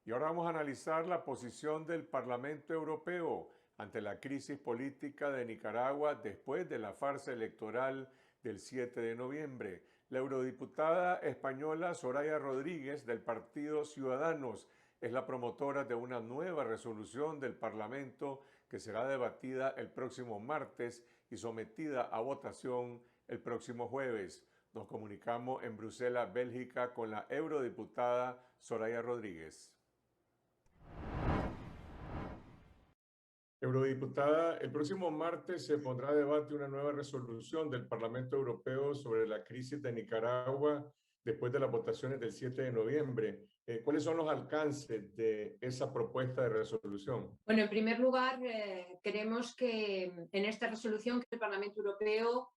Y ahora vamos a analizar la posición del Parlamento Europeo ante la crisis política de Nicaragua después de la farsa electoral del 7 de noviembre. La eurodiputada española Soraya Rodríguez del Partido Ciudadanos es la promotora de una nueva resolución del Parlamento que será debatida el próximo martes y sometida a votación el próximo jueves. Nos comunicamos en Bruselas, Bélgica, con la eurodiputada Soraya Rodríguez. Eurodiputada, el próximo martes se pondrá a debate una nueva resolución del Parlamento Europeo sobre la crisis de Nicaragua después de las votaciones del 7 de noviembre. ¿Cuáles son los alcances de esa propuesta de resolución? Bueno, en primer lugar, queremos que en esta resolución que el Parlamento Europeo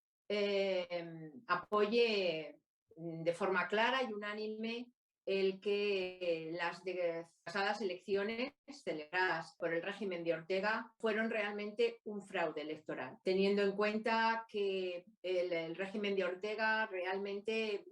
apoye de forma clara y unánime el que las pasadas elecciones celebradas por el régimen de Ortega fueron realmente un fraude electoral, teniendo en cuenta que el régimen de Ortega realmente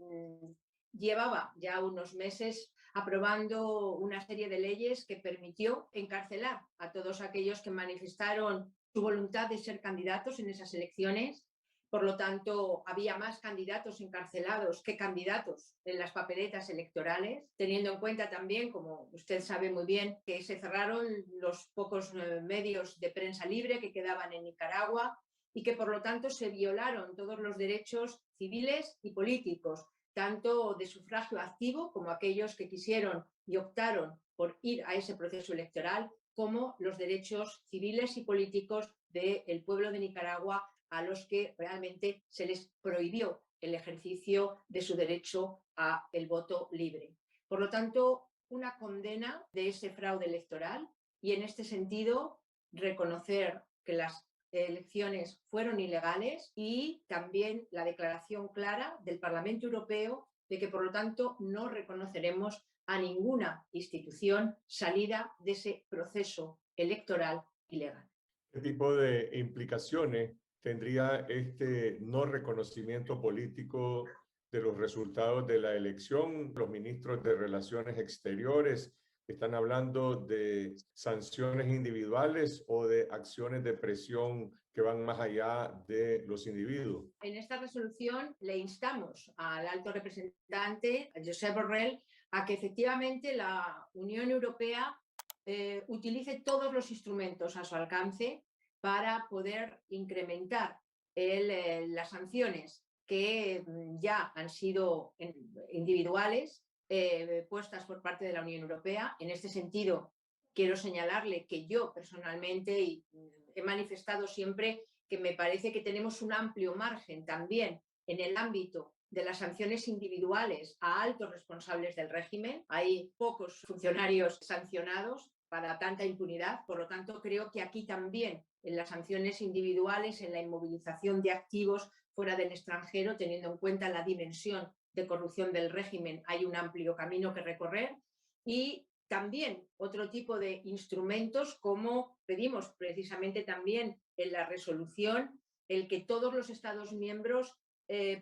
llevaba ya unos meses aprobando una serie de leyes que permitió encarcelar a todos aquellos que manifestaron su voluntad de ser candidatos en esas elecciones. Por lo tanto, había más candidatos encarcelados que candidatos en las papeletas electorales, teniendo en cuenta también, como usted sabe muy bien, que se cerraron los pocos medios de prensa libre que quedaban en Nicaragua y que, por lo tanto, se violaron todos los derechos civiles y políticos, tanto de sufragio activo, como aquellos que quisieron y optaron por ir a ese proceso electoral, como los derechos civiles y políticos del pueblo de Nicaragua, a los que realmente se les prohibió el ejercicio de su derecho al voto libre. Por lo tanto, una condena de ese fraude electoral y, en este sentido, reconocer que las elecciones fueron ilegales y también la declaración clara del Parlamento Europeo de que, por lo tanto, no reconoceremos a ninguna institución salida de ese proceso electoral ilegal. ¿Qué tipo de implicaciones tendría este no reconocimiento político de los resultados de la elección? Los ministros de Relaciones Exteriores están hablando de sanciones individuales o de acciones de presión que van más allá de los individuos. En esta resolución le instamos al alto representante, a Josep Borrell, a que efectivamente la Unión Europea utilice todos los instrumentos a su alcance para poder incrementar las sanciones que ya han sido individuales puestas por parte de la Unión Europea. En este sentido, quiero señalarle que yo personalmente he manifestado siempre que me parece que tenemos un amplio margen también en el ámbito de las sanciones individuales a altos responsables del régimen. Hay pocos funcionarios sancionados para tanta impunidad. Por lo tanto, creo que aquí también, en las sanciones individuales, en la inmovilización de activos fuera del extranjero, teniendo en cuenta la dimensión de corrupción del régimen, hay un amplio camino que recorrer. Y también otro tipo de instrumentos, como pedimos precisamente también en la resolución, el que todos los Estados miembros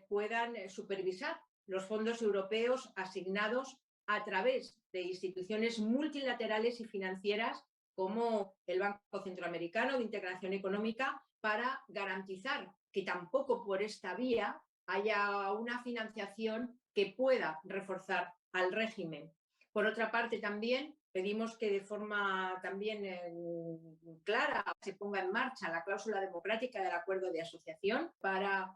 puedan supervisar los fondos europeos asignados a través de instituciones multilaterales y financieras como el Banco Centroamericano de Integración Económica, para garantizar que tampoco por esta vía haya una financiación que pueda reforzar al régimen. Por otra parte, también pedimos que de forma también clara se ponga en marcha la cláusula democrática del acuerdo de asociación para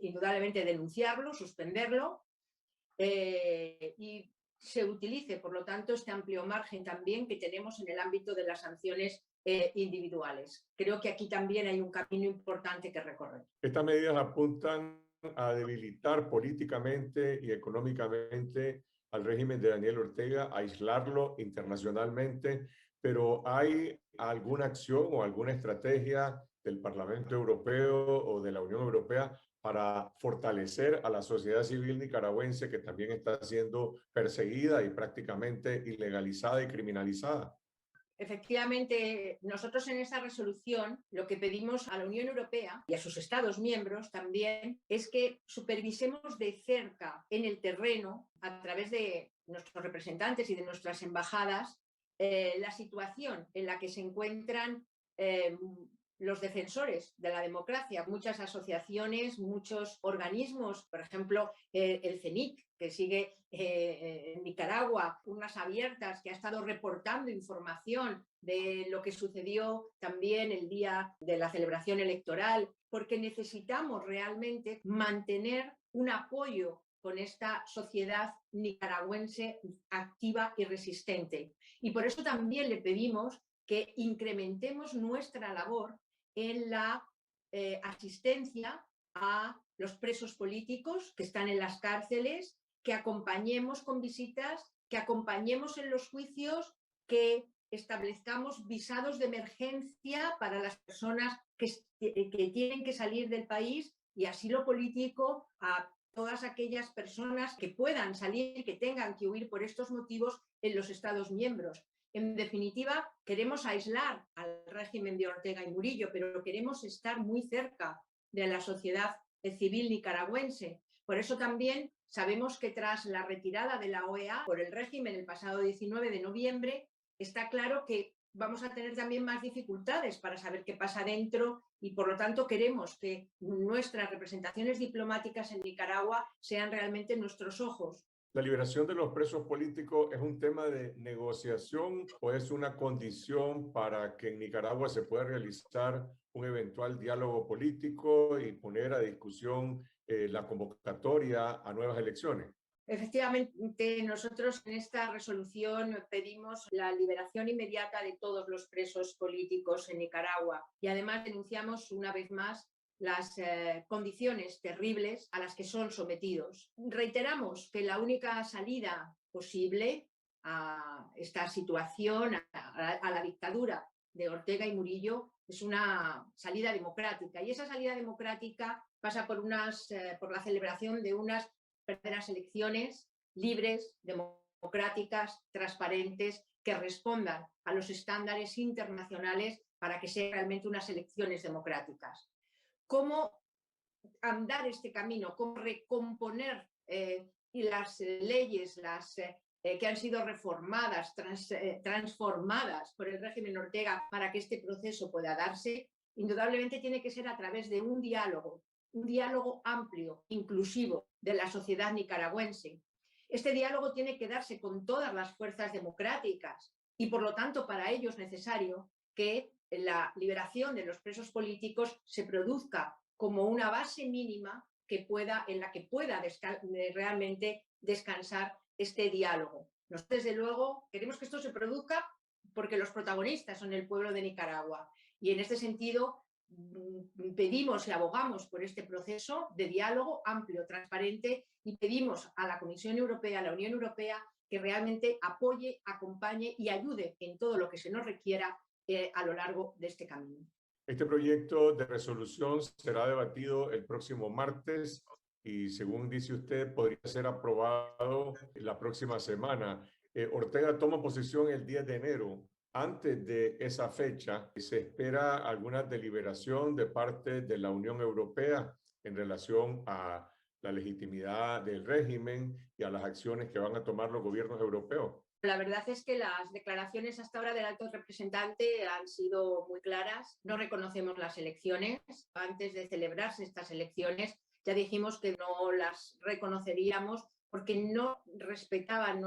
indudablemente denunciarlo, suspenderlo y se utilice, por lo tanto, este amplio margen también que tenemos en el ámbito de las sanciones individuales. Creo que aquí también hay un camino importante que recorrer. Estas medidas apuntan a debilitar políticamente y económicamente al régimen de Daniel Ortega, a aislarlo internacionalmente, pero ¿hay alguna acción o alguna estrategia del Parlamento Europeo o de la Unión Europea para fortalecer a la sociedad civil nicaragüense, que también está siendo perseguida y prácticamente ilegalizada y criminalizada? Efectivamente, nosotros en esta resolución lo que pedimos a la Unión Europea y a sus Estados miembros también es que supervisemos de cerca en el terreno, a través de nuestros representantes y de nuestras embajadas, la situación en la que se encuentran eh, los defensores de la democracia, muchas asociaciones, muchos organismos, por ejemplo, el CENIC, que sigue en Nicaragua, Urnas Abiertas, que ha estado reportando información de lo que sucedió también el día de la celebración electoral, porque necesitamos realmente mantener un apoyo con esta sociedad nicaragüense activa y resistente. Y por eso también le pedimos que incrementemos nuestra labor en la asistencia a los presos políticos que están en las cárceles, que acompañemos con visitas, que acompañemos en los juicios, que establezcamos visados de emergencia para las personas que tienen que salir del país, y asilo político a todas aquellas personas que puedan salir, que tengan que huir por estos motivos en los Estados miembros. En definitiva, queremos aislar al régimen de Ortega y Murillo, pero queremos estar muy cerca de la sociedad civil nicaragüense. Por eso también sabemos que tras la retirada de la OEA por el régimen el pasado 19 de noviembre, está claro que vamos a tener también más dificultades para saber qué pasa dentro, y por lo tanto queremos que nuestras representaciones diplomáticas en Nicaragua sean realmente nuestros ojos. ¿La liberación de los presos políticos es un tema de negociación o es una condición para que en Nicaragua se pueda realizar un eventual diálogo político y poner a discusión la convocatoria a nuevas elecciones? Efectivamente, nosotros en esta resolución pedimos la liberación inmediata de todos los presos políticos en Nicaragua, y además denunciamos una vez más las condiciones terribles a las que son sometidos. Reiteramos que la única salida posible a esta situación, a la dictadura de Ortega y Murillo, es una salida democrática, y esa salida democrática pasa por la celebración de unas verdaderas elecciones libres, democráticas, transparentes, que respondan a los estándares internacionales para que sean realmente unas elecciones democráticas. ¿Cómo andar este camino? ¿Cómo recomponer las leyes que han sido reformadas, transformadas por el régimen Ortega para que este proceso pueda darse? Indudablemente tiene que ser a través de un diálogo amplio, inclusivo, de la sociedad nicaragüense. Este diálogo tiene que darse con todas las fuerzas democráticas, y por lo tanto para ello es necesario que la liberación de los presos políticos se produzca como una base mínima en la que pueda realmente descansar este diálogo. Nosotros, desde luego, queremos que esto se produzca porque los protagonistas son el pueblo de Nicaragua, y en este sentido pedimos y abogamos por este proceso de diálogo amplio, transparente, y pedimos a la Comisión Europea, a la Unión Europea, que realmente apoye, acompañe y ayude en todo lo que se nos requiera a lo largo de este camino. Este proyecto de resolución será debatido el próximo martes y, según dice usted, podría ser aprobado la próxima semana. Ortega toma posesión el 10 de enero. Antes de esa fecha, ¿se espera alguna deliberación de parte de la Unión Europea en relación a la legitimidad del régimen y a las acciones que van a tomar los gobiernos europeos? La verdad es que las declaraciones hasta ahora del alto representante han sido muy claras. No reconocemos las elecciones. Antes de celebrarse estas elecciones ya dijimos que no las reconoceríamos porque no respetaban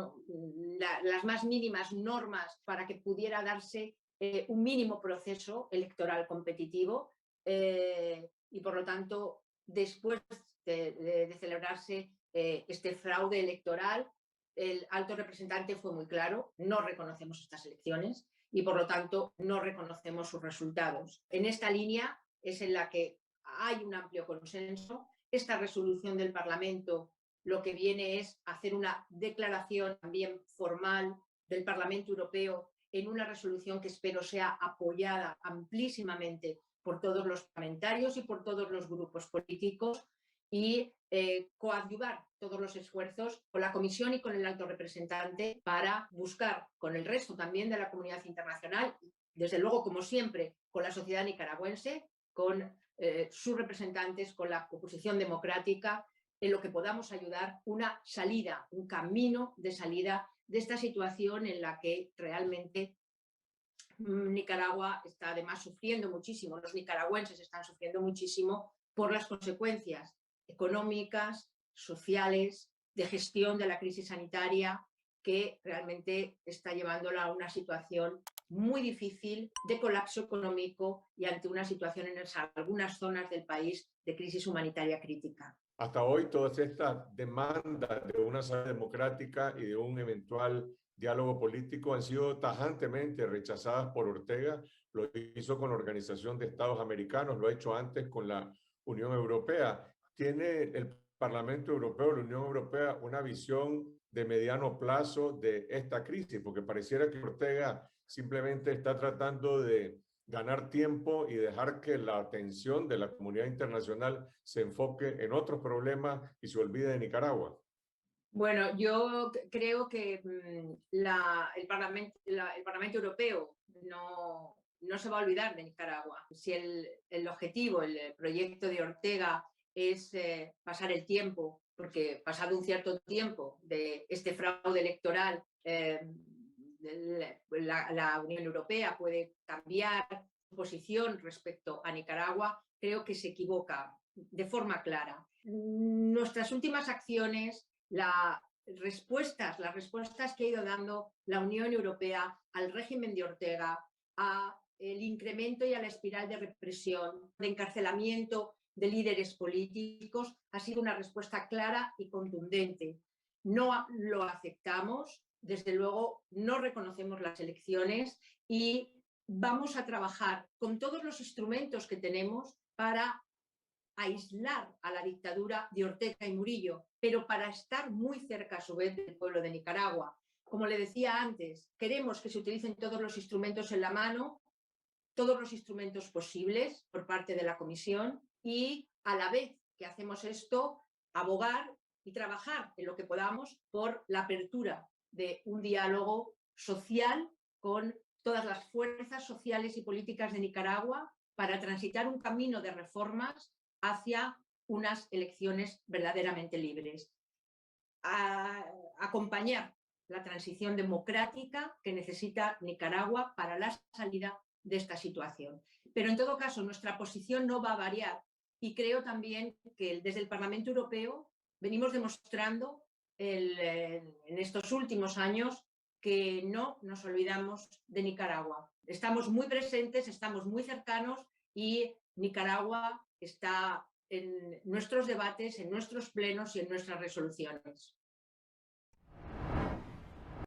las más mínimas normas para que pudiera darse un mínimo proceso electoral competitivo, y por lo tanto, después de celebrarse este fraude electoral, el alto representante fue muy claro: no reconocemos estas elecciones y por lo tanto no reconocemos sus resultados. En esta línea es en la que hay un amplio consenso. Esta resolución del Parlamento lo que viene es hacer una declaración también formal del Parlamento Europeo en una resolución que espero sea apoyada amplísimamente por todos los parlamentarios y por todos los grupos políticos, y coadyuvar todos los esfuerzos con la Comisión y con el alto representante para buscar con el resto también de la comunidad internacional, desde luego, como siempre, con la sociedad nicaragüense, con sus representantes, con la oposición democrática, en lo que podamos ayudar una salida, un camino de salida de esta situación en la que realmente Nicaragua está además sufriendo muchísimo, los nicaragüenses están sufriendo muchísimo por las consecuencias económicas, sociales, de gestión de la crisis sanitaria, que realmente está llevándola a una situación muy difícil de colapso económico y ante una situación en algunas zonas del país de crisis humanitaria crítica. Hasta hoy todas estas demandas de una salida democrática y de un eventual diálogo político han sido tajantemente rechazadas por Ortega. Lo hizo con la Organización de Estados Americanos, lo ha hecho antes con la Unión Europea. ¿Tiene el Parlamento Europeo, la Unión Europea, una visión de mediano plazo de esta crisis? Porque pareciera que Ortega simplemente está tratando de ganar tiempo y dejar que la atención de la comunidad internacional se enfoque en otros problemas y se olvide de Nicaragua. Bueno, yo creo que el Parlamento Europeo no se va a olvidar de Nicaragua. Si el objetivo, el proyecto de Ortega es pasar el tiempo, porque pasado un cierto tiempo de este fraude electoral, la Unión Europea puede cambiar su posición respecto a Nicaragua, creo que se equivoca de forma clara. Nuestras últimas acciones, las respuestas que ha ido dando la Unión Europea al régimen de Ortega, al incremento y a la espiral de represión, de encarcelamiento de líderes políticos, ha sido una respuesta clara y contundente. No lo aceptamos, desde luego no reconocemos las elecciones y vamos a trabajar con todos los instrumentos que tenemos para aislar a la dictadura de Ortega y Murillo, pero para estar muy cerca a su vez del pueblo de Nicaragua. Como le decía antes, queremos que se utilicen todos los instrumentos en la mano, todos los instrumentos posibles por parte de la Comisión y a la vez que hacemos esto, abogar y trabajar en lo que podamos por la apertura de un diálogo social con todas las fuerzas sociales y políticas de Nicaragua para transitar un camino de reformas hacia unas elecciones verdaderamente libres. Acompañar la transición democrática que necesita Nicaragua para la salida de esta situación. Pero en todo caso, nuestra posición no va a variar y creo también que desde el Parlamento Europeo venimos demostrando en estos últimos años que no nos olvidamos de Nicaragua. Estamos muy presentes, estamos muy cercanos y Nicaragua está en nuestros debates, en nuestros plenos y en nuestras resoluciones.